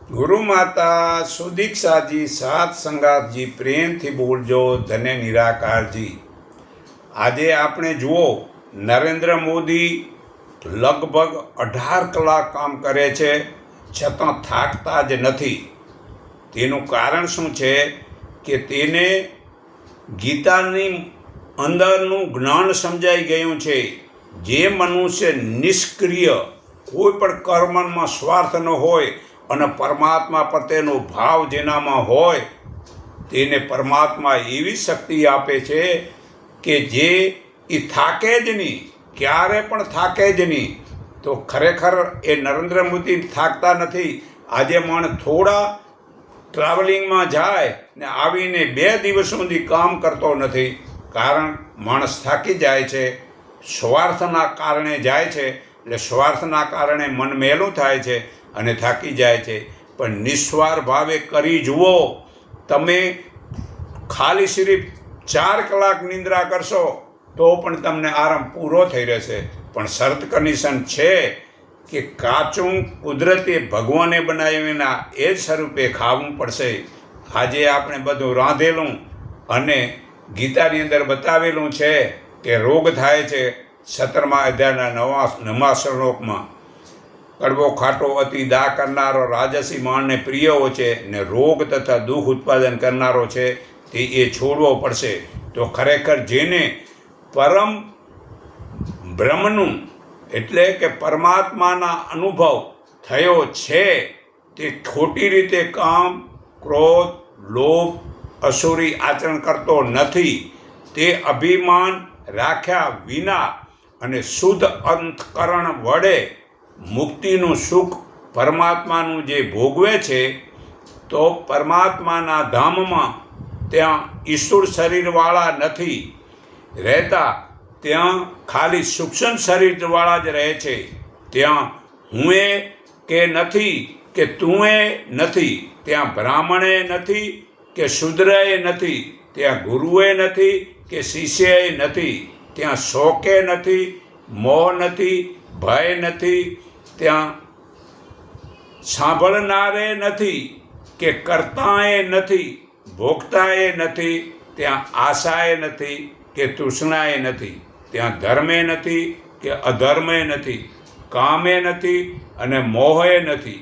ગુરુ માતા સુદીક્ષાજી સાત સંગાતજી પ્રેમથી બોલજો ધન્ય નિરાકારજી। આજે આપણે જુઓ નરેન્દ્ર મોદી લગભગ 18 કલાક કામ કરે છે છતાં થાકતા જ નથી। તેનું કારણ શું છે કે તેને ગીતાની અંદરનું જ્ઞાન સમજાઈ ગયું છે। જે મનુષ્ય નિષ્ક્રિય કોઈ પણ કર્મમાં સ્વાર્થ ન હોય અને પરમાત્મા પ્રત્યેનો ભાવ જેનામાં હોય તેને પરમાત્મા એવી શક્તિ આપે છે કે જે એ થાકે જ નહીં, ક્યારે પણ થાકે જ નહીં। તો ખરેખર એ નરેન્દ્ર મોદી થાકતા નથી। આજે માણસ થોડા ટ્રાવેલિંગમાં જાય ને આવીને 2 દિવસ સુધી કામ કરતો નથી, કારણ માણસ થાકી જાય છે, સ્વાર્થના કારણે જાય છે। એટલે સ્વાર્થના કારણે મન મેલું થાય છે અને થાકી જાય છે। પણ નિસ્વાર્થ ભાવે કરી જુઓ, તમે ખાલી સિર્ફ 4 કલાક નિંદ્રા કરશો તો પણ તમને આરામ પૂરો થઈ રહેશે। પણ શરત કન્ડિશન છે કે કાચું કુદરતી ભગવાને બનાવીના એ જ સ્વરૂપે ખાવું પડશે। આજે આપણે બધું રાંધેલું અને ગીતાની અંદર બતાવેલું છે કે રોગ થાય છે। 17મા અધ્યાયના 9મા શ્લોકમાં કડવો ખાટો અતિ દા કરનારો રાજસી માણને પ્રિય હોય છે ને રોગ તથા દુઃખ ઉત્પાદન કરનારો છે તે એ છોડવો પડશે। તો ખરેખર જેને પરમ બ્રહ્મનું એટલે કે પરમાત્માના અનુભવ થયો છે તે ખોટી રીતે કામ, ક્રોધ, લોભ, અસુરી આચરણ કરતો નથી। તે અભિમાન રાખ્યા વિના અને શુદ્ધ અંતકરણ વડે મુક્તિનું સુખ પરમાત્માનું જે ભોગવે છે, તો પરમાત્માના ધામમાં ત્યાં ઈશ્વર શરીરવાળા નથી રહેતા, ત્યાં ખાલી સૂક્ષ્મ શરીરવાળા જ રહે છે। ત્યાં હુંએ કે નથી કે તુંએ નથી, ત્યાં બ્રાહ્મણે નથી કે શૂદ્રએ નથી, ત્યાં ગુરુએ નથી કે શિષ્યએ નથી, ત્યાં શોકે નથી, મોહ નથી, ભય નથી, ત્યાં સાંભળનારે નથી કે કર્તાએ નથી, ભોગતાએ નથી, ત્યાં આશાએ નથી કે તૃષ્ણાએ નથી, ત્યાં ધર્મે નથી કે અધર્મે નથી, કામે નથી અને મોહે નથી,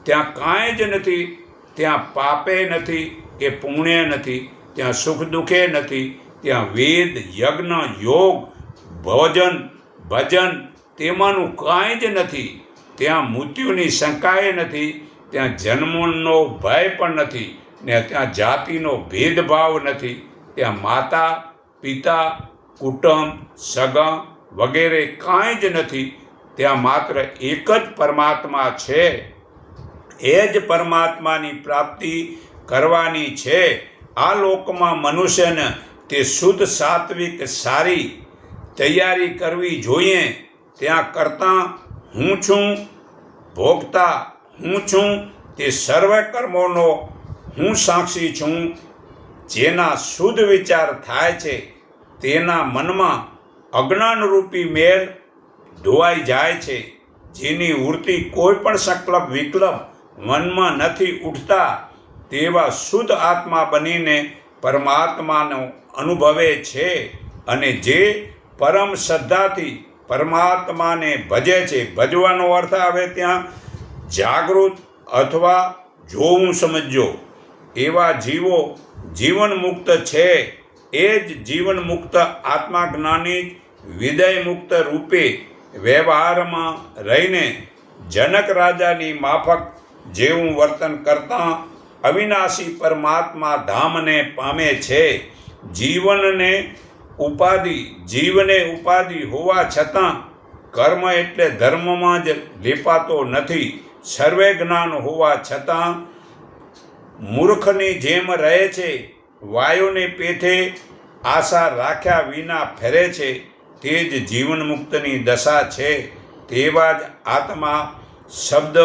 ત્યાં કાંઈ જ નથી, ત્યાં પાપે નથી કે પુણ્ય નથી, ત્યાં સુખ દુઃખે નથી, ત્યાં વેદ, યજ્ઞ, યોગ, ભોજન, ભજન તેમાંનું કાંઈ જ નથી, ત્યાં મૃત્યુની શંકાએ નથી, ત્યાં જન્મનો ભય પણ નથી ને ત્યાં જાતિનો ભેદભાવ નથી, ત્યાં માતા, પિતા, કુટુંબ, સગા વગેરે કાંઈ જ નથી, ત્યાં માત્ર એક જ પરમાત્મા છે। એ જ પરમાત્માની પ્રાપ્તિ કરવાની છે। આ લોકમાં મનુષ્યને તે શુદ્ધ સાત્વિક સારી તૈયારી કરવી જોઈએ। ત્યાં કરતાં હું છું, ભોગતા હું છું, તે સર્વ કર્મોનો હું સાક્ષી છું। જેના શુદ્ધ વિચાર થાય છે તેના મનમાં અજ્ઞાનરૂપી મેલ ધોવાઈ જાય છે। જેની વૃત્તિ કોઈ પણ સંકલ્પ વિકલ્પ મનમાં નથી ઉઠતા તેવા શુદ્ધ આત્મા બનીને પરમાત્માનો અનુભવે છે। અને જે પરમ શ્રદ્ધાથી પરમાત્માને ભજે છે, ભજવાનો અર્થ આવે ત્યાં જાગૃત અથવા જોવું સમજો, એવા જીવો જીવન મુક્ત છે। એ જ જીવન મુક્ત આત્માજ્ઞાની વિદય મુક્ત રૂપે વ્યવહારમાં રહીને જનક રાજાની માફક જેવું વર્તન કરતાં અવિનાશી પરમાત્મા ધામને પામે છે। જીવને ઉપાધિ હોવા છતાં કર્મ એટલે ધર્મમાં જ લેપાતો નથી। સર્વે જ્ઞાન હોવા છતાં મૂર્ખની જેમ રહે છે। વાયુને પેઠે આશા રાખ્યા વિના ફરે છે, તે જ જીવન મુક્તની દશા છે। તેવા જ આત્મા શબ્દ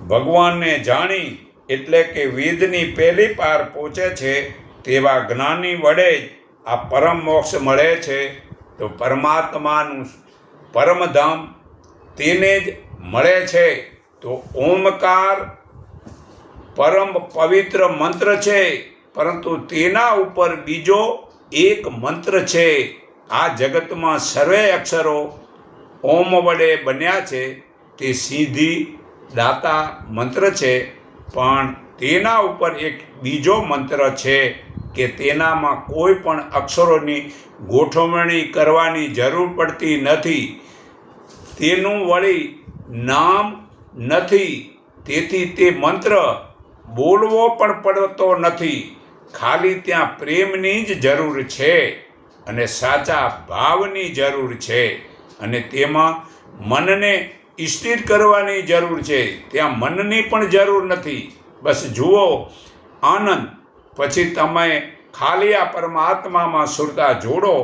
ભગવાનને જાણી એટલે કે વેદની પહેલી પાર પહોંચે છે। તેવા જ્ઞાની વડે જ આ પરમ મોક્ષ મળે છે। તો પરમાત્માનું પરમધામ તેને જ મળે છે। તો ઓમકાર પરમ પવિત્ર મંત્ર છે, પરંતુ તેના ઉપર બીજો એક મંત્ર છે. આ જગતમાં સર્વે અક્ષરો ઓમ વડે બન્યા છે. તે સીધી દાતા મંત્ર છે, પણ તેના ઉપર એક બીજો મંત્ર છે કે તેનામાં કોઈ પણ અક્ષરોની ગોઠવણી કરવાની જરૂર પડતી નથી. તેનું વળી નામ નથી, તેથી તે મંત્ર બોલવો પણ પડતો નથી. ખાલી ત્યાં પ્રેમની જ જરૂર છે અને સાચા ભાવની જરૂર છે, અને તેમાં મનને સ્થિર કરવાની જરૂર છે. ત્યાં મનની પણ જરૂર નથી. બસ જુઓ આનંદ. પછી તમે ખાલી આ પરમાત્મામાં સુરતા જોડો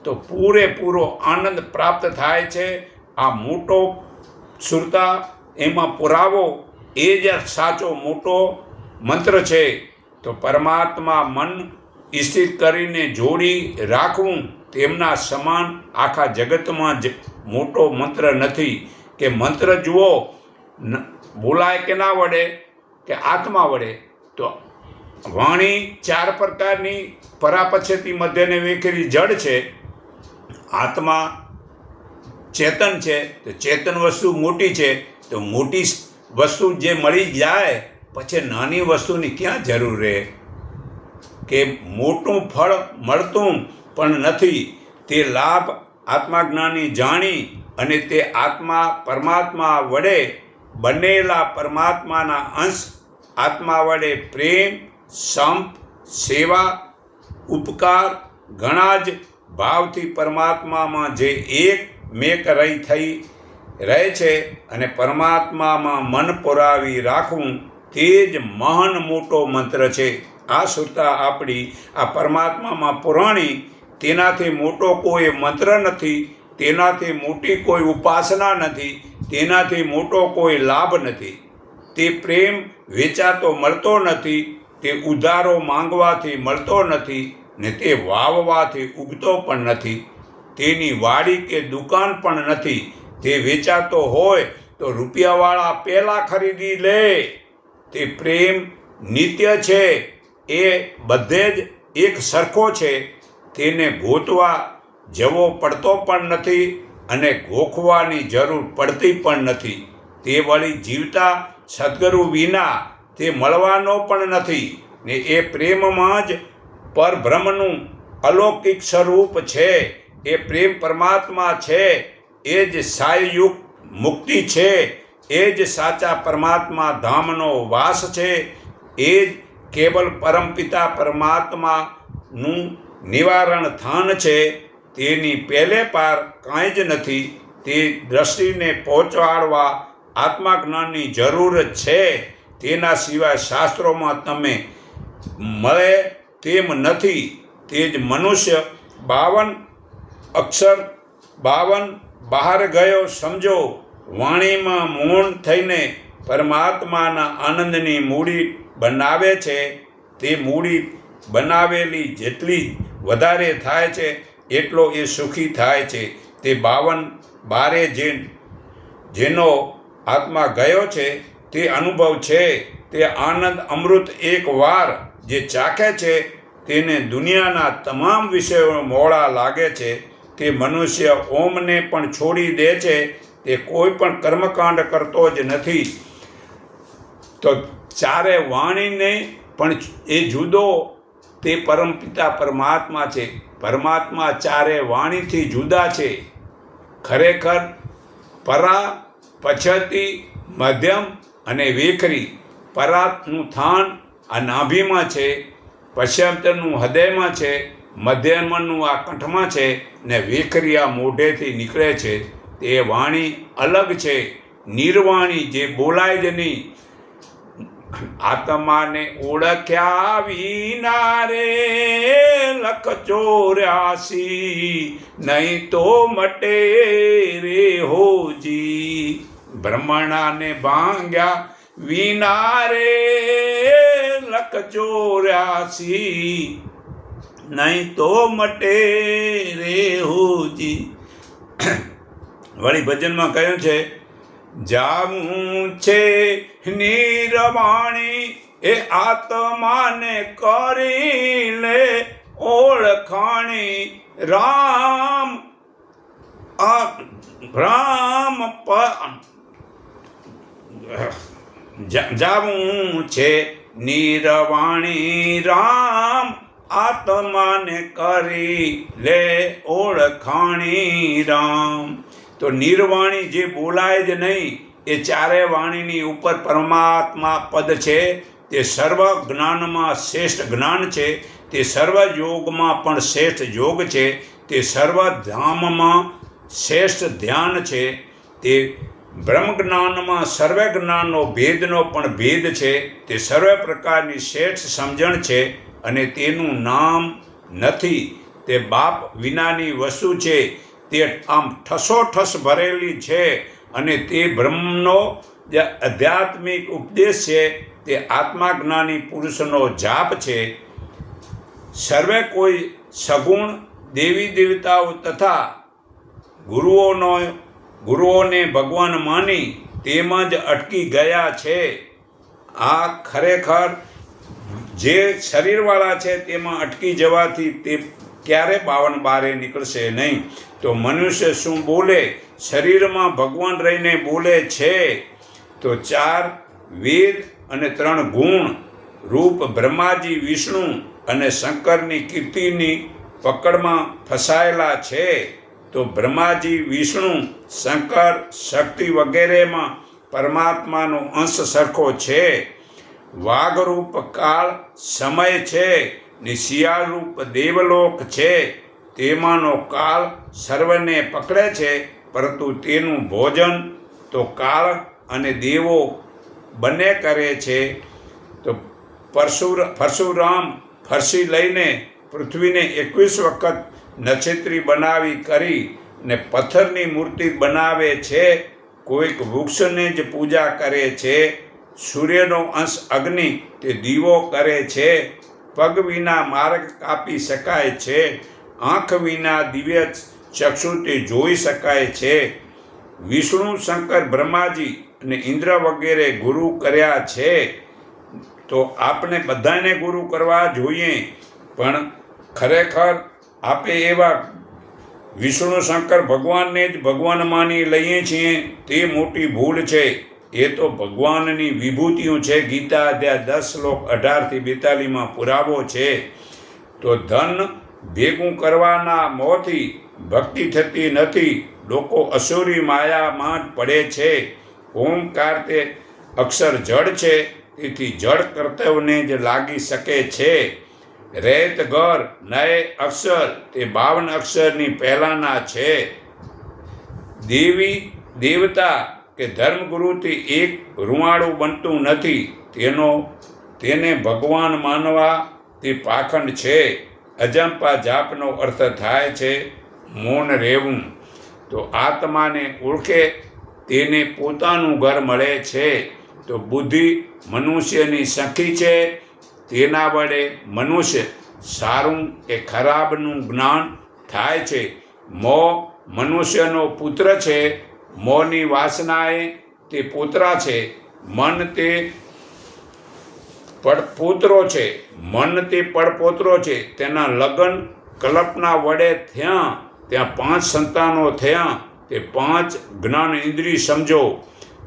તો પૂરેપૂરો આનંદ પ્રાપ્ત થાય છે. આ મોટો સુરતા એમાં પુરાવો એ જ સાચો મોટો મંત્ર છે. તો પરમાત્મા મન સ્થિર કરીને જોડી રાખવું તેમના સમાન આખા જગતમાં જ મોટો મંત્ર નથી. કે મંત્ર જુઓ બોલાય કે ના વડે, કે આત્મા વડે. તો વાણી 4 પ્રકારની પરાપછેતી મધ્યને વેખરી જડ છે. આત્મા ચેતન છે, તો ચેતન વસ્તુ મોટી છે. તો મોટી વસ્તુ જે મળી જાય પછી નાની વસ્તુની ક્યાં જરૂર રહે? કે મોટું ફળ મળતું પણ નથી. તે લાભ આત્માજ્ઞાની જાણી અને તે આત્મા પરમાત્મા વડે બનેલા પરમાત્માના અંશ આત્મા વડે પ્રેમ, સંપ, સેવા, ઉપકાર ઘણા જ ભાવથી પરમાત્મામાં જે એક મેક થઈ રહે છે અને પરમાત્મામાં મન પુરાવી રાખવું તે જ મહાન મોટો મંત્ર છે. આ સુરતા આપણી આ પરમાત્મામાં પુરાણી, તેનાથી મોટો કોઈ મંત્ર નથી, તેનાથી મોટી કોઈ ઉપાસના નથી, તેનાથી મોટો કોઈ લાભ નથી. તે પ્રેમ વેચાતો મળતો નથી, તે ઉધારો માંગવાથી મળતો નથી, ને તે વાવવાથી ઉગતો પણ નથી. તેની વાડી કે દુકાન પણ નથી. તે વેચાતો હોય તો રૂપિયાવાળા પહેલાં ખરીદી લે. તે પ્રેમ નિત્ય છે, એ બધે જ એક સરખો છે. તેને ગોતવા જવો પડતો પણ નથી અને ગોખવાની જરૂર પડતી પણ નથી. તે વળી જીવતા સદગુરુ વિના તે મળવાનો પણ નથી. ને એ પ્રેમમાં જ પરબ્રહ્મનું અલૌકિક સ્વરૂપ છે. એ પ્રેમ પરમાત્મા છે. એ જ સાયુક્ત મુક્તિ છે. એ જ સાચા પરમાત્મા ધામનો વાસ છે. એ જ કેવલ પરમપિતા પરમાત્માનું નિવારણ સ્થાન છે. તેની પહેલે પાર કાંઈ જ નથી. તે દ્રષ્ટિને પહોંચાડવા આત્માજ્ઞાનની જરૂર છે. તેના સિવાય શાસ્ત્રોમાં તમે મળે તેમ નથી. તે જ મનુષ્ય 52 અક્ષર 52 બહાર ગયો સમજો. વાણીમાં મૌન થઈને પરમાત્માના આનંદની મૂડી બનાવે છે. તે મૂડી બનાવેલી જેટલી વધારે થાય છે એટલો એ સુખી થાય છે. તે 52 બારે જેનો આત્મા ગયો છે તે અનુભવ છે. તે આનંદ અમૃત એક વાર જે ચાખે છે તેને દુનિયાના તમામ વિષયો મોડા લાગે છે. તે મનુષ્ય ઓમને પણ છોડી દે છે. તે કોઈ પણ કર્મકાંડ કરતો જ નથી. તો ચારે વાણીને પણ એ જુદો તે પરમપિતા પરમાત્મા છે. પરમાત્મા ચારે વાણીથી જુદા છે. ખરેખર પરા, પછતી, મધ્યમ અને વેખરી. પરાનું થાન આ નાભીમાં છે, પશ્ચિમનું હૃદયમાં છે, મધ્યમનું આ કંઠમાં છે, ને વેખરી આ મોઢેથી નીકળે છે. તે વાણી અલગ છે, નિર્વાણી, જે બોલાય જ નહીં. આત્માને ઓળખ્યા વિના રે 184 નહીં તો મટે રે હોજી. બ્રહ્મણાને ભાંગ્યા વિના રે 184 નહીં તો મટે રે હોજી. વળી ભજનમાં કહ્યું છે, જાવું છે નિર્વાણી એ આત્માને કરી લે ઓળખાણી રામ રામ જાવું છે નિર્વાણી રામ આત્માને કરી લે ઓળખાણી રામ. તો નિર્વાણી જે બોલાય જ નહીં એ ચારે વાણીની ઉપર પરમાત્મા પદ છે. તે સર્વ જ્ઞાનમાં શ્રેષ્ઠ જ્ઞાન છે. તે સર્વ યોગમાં પણ શ્રેષ્ઠ યોગ છે. તે સર્વ ધામમાં શ્રેષ્ઠ ધ્યાન છે. તે બ્રહ્મ જ્ઞાનમાં સર્વે જ્ઞાનનો ભેદનો પણ ભેદ છે. તે સર્વે પ્રકારની શ્રેષ્ઠ સમજણ છે અને તેનું નામ નથી. તે બાપ વિનાની વસ્તુ છે. તે આમ ઠસોઠસ ભરેલી છે અને તે બ્રહ્મનો જે આધ્યાત્મિક ઉપદેશ છે તે આત્માજ્ઞાની પુરુષનો જાપ છે. સર્વે કોઈ સગુણ દેવી દેવતાઓ તથા ગુરુઓને ભગવાન માની તેમાં જ અટકી ગયા છે. આ ખરેખર જે શરીરવાળા છે તેમાં અટકી જવાથી તે ક્યારે 52 બારે નીકળશે નહીં. તો મનુષ્ય શું બોલે? શરીરમાં ભગવાન રહીને બોલે છે. તો 4 વેદ અને 3 ગુણ રૂપ બ્રહ્માજી વિષ્ણુ અને શંકરની કીર્તિની પકડમાં ફસાયેલા છે. તો બ્રહ્માજી વિષ્ણુ શંકર શક્તિ વગેરેમાં પરમાત્માનો અંશ સરખો છે. વાઘરૂપ કાળ સમય છે ને શિયાળ રૂપ દેવલોક છે. તેમાંનો કાળ સર્વને પકડે છે, પરંતુ તેનું ભોજન તો કાળ અને દેવો બંને કરે છે. તો પરશુરામ ફરસી લઈને પૃથ્વીને 21 વખત નક્ષત્રી બનાવી કરી ને પથ્થરની મૂર્તિ બનાવે છે. કોઈક વૃક્ષને જ પૂજા કરે છે. સૂર્યનો અંશ અગ્નિ તે દીવો કરે છે. પગ વિના માર્ગ કાપી શકાય છે. આંખ વિના દિવ્ય ચક્ષુ તે જોઈ શકાય છે. વિષ્ણુ શંકર બ્રહ્માજી અને ઇન્દ્ર વગેરે ગુરુ કર્યા છે. તો આપણે બધાને ગુરુ કરવા જોઈએ, પણ ખરેખર આપણે એવા વિષ્ણુ શંકર ભગવાનને જ ભગવાન માની લઈએ છીએ તે મોટી ભૂલ છે. એ તો ભગવાનની વિભૂતિઓ છે. ગીતા અધ્યાય 10 શ્લોક 18-42 પુરાવો છે. તો ધન ભેગું કરવાના મોહથી ભક્તિ થતી નથી. લોકો અસુરી માયામાં જ પડે છે. ઓમકાર તે અક્ષર જડ છે, તેથી જડ કર્તવ્યને જ લાગી શકે છે. રેત ઘર નય અક્ષર તે 52 અક્ષરની પહેલાંના છે. દેવી દેવતા કે ધર્મગુરુથી એક રૂવાડું બનતું નથી. તેને ભગવાન માનવા તે પાખંડ છે. અજંપા જાપનો અર્થ થાય છે મૌન રહેવું. તો આત્માને ઓળખે તેને પોતાનું ઘર મળે છે. તો બુદ્ધિ મનુષ્યની સખી છે. તેના વડે મનુષ્ય સારું કે ખરાબનું જ્ઞાન થાય છે. મોહ મનુષ્યનો પુત્ર છે. મોહની વાસનાએ તે પોતરા છે. મન તે પડપોતરો છે. મન તે પડપોતરો છે. તેના લગ્ન કલ્પના વડે થયા. ત્યાં 5 સંતાનો થયા. તે 5 જ્ઞાન ઇન્દ્રિય સમજો.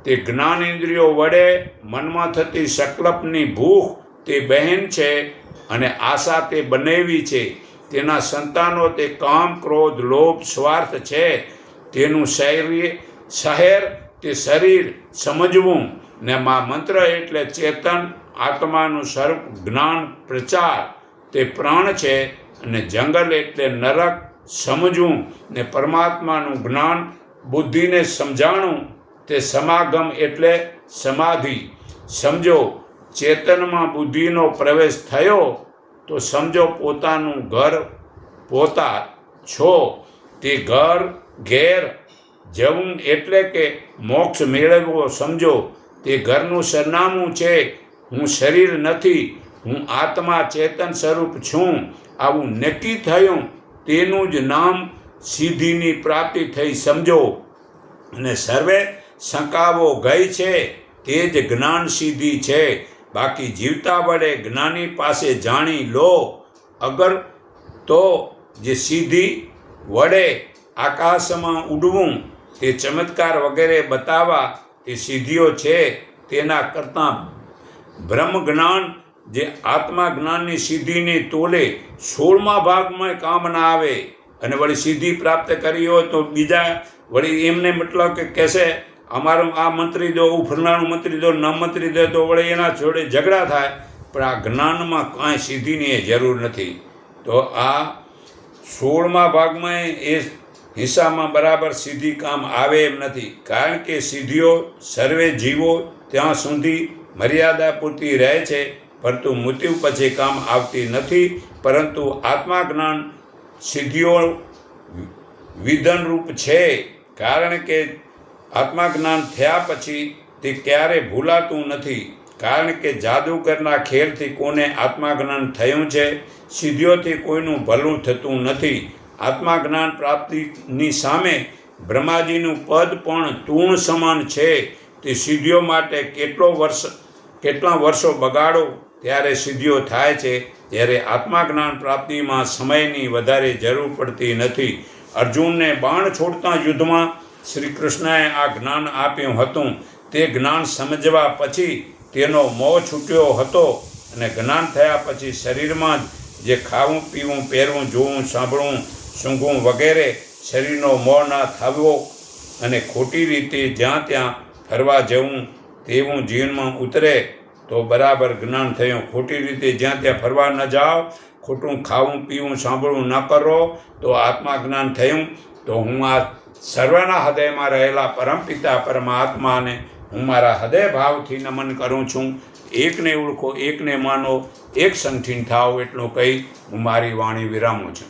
તે જ્ઞાન ઇન્દ્રિયો વડે મનમાં થતી સંકલ્પની ભૂખ તે બહેન છે અને આશા તે બનેવી છે. તેના સંતાનો તે કામ ક્રોધ લોભ સ્વાર્થ છે. તેનું શહેર તે શરીર સમજવું ને મંત્ર એટલે ચેતન આત્માનું સ્વરૂપ જ્ઞાન પ્રચાર તે પ્રાણ છે. અને જંગલ એટલે નરક સમજવું ને પરમાત્માનું જ્ઞાન બુદ્ધિને સમજાણું તે સમાગમ એટલે સમાધિ સમજો. ચેતનમાં બુદ્ધિનો પ્રવેશ થયો તો સમજો પોતાનું ઘર પોતા છો. તે ઘેર જવું એટલે કે મોક્ષ મેળવવો સમજો. તે ઘરનું સરનામું છે. હું શરીર નથી, હું આત્મા ચેતન સ્વરૂપ છું. આવું નક્કી થયું તેનું જ નામ સિદ્ધિની પ્રાપ્તિ થઈ સમજો. અને સર્વે શંકાઓ ગઈ છે તે જ જ્ઞાન સિદ્ધિ છે. બાકી જીવતા વડે જ્ઞાની પાસે જાણી લો. અગર તો જે સિદ્ધિ વડે આકાશમાં ઉડવું તે ચમત્કાર વગેરે બતાવવા તે સિદ્ધિઓ છે, તેના કરતાં બ્રહ્મ જ્ઞાન જે આત્મા જ્ઞાનની સિદ્ધિની તોલે 16મા ભાગમાં કામ ના આવે. અને વળી સિદ્ધિ પ્રાપ્ત કરી હોય તો બીજા વળી એમને મતલબ કે કહેશે અમારું આ મંત્રી દો, ફલાણું મંત્રી દો, ન મંત્રી દો, તો વળી એના જોડે ઝઘડા થાય. પણ આ જ્ઞાનમાં કાંઈ સિદ્ધિની જરૂર નથી. તો આ 16મા ભાગમાં એ હિસ્સામાં બરાબર સિદ્ધિ કામ આવે એમ નથી. કારણ કે સિદ્ધિઓ સર્વે જીવો ત્યાં સુધી મર્યાદા પૂરતી રહે છે, પરંતુ મૃત્યુ પછી કામ આવતી નથી. પરંતુ આત્મા જ્ઞાન સિદ્ધિઓ વિધનરૂપ છે, કારણ કે આત્મા જ્ઞાન થયા પછી તે ક્યારે ભૂલાતું નથી. કારણ કે જાદુગરના ખેલથી કોને આત્મા જ્ઞાન થયું છે, સિદ્ધિઓથી કોઈનું ભલું થતું નથી. આત્મા જ્ઞાન પ્રાપ્તિની સામે બ્રહ્માજીનું પદ પણ તૂણ સમાન છે. તે સિદ્ધિઓ માટે કેટલા વર્ષો બગાડો ત્યારે સિદ્ધિઓ થાય છે, જ્યારે આત્મા જ્ઞાન પ્રાપ્તિમાં સમયની વધારે જરૂર પડતી નથી. અર્જુનને બાણ છોડતા યુદ્ધમાં શ્રી કૃષ્ણએ આ જ્ઞાન આપ્યું હતું. તે જ્ઞાન સમજવા પછી તેનો મોહ છૂટ્યો હતો, અને જ્ઞાન થયા પછી શરીરમાં જે ખાવું, પીવું, પહેરવું, જોવું, સાંભળવું, સૂંઘવું વગેરે શરીરનો મોહ ન થવો અને ખોટી રીતે જ્યાં ત્યાં ફરવા જવું તેવું જીવનમાં ઉતરે તો બરાબર જ્ઞાન થયું. ખોટી રીતે જ્યાં ત્યાં ફરવા ન જાઓ, ખોટું ખાવું, પીવું, સાંભળવું ન કરો તો આત્મા જ્ઞાન થયું. તો હું આ સર્વના હૃદયમાં રહેલા પરમપિતા પરમાત્માને હું મારા હૃદય ભાવથી નમન કરું છું. એકને ઓળખો, એકને માનો, એક સંઠીન થાવ એટલું કહી હું મારી વાણી વિરામું છું.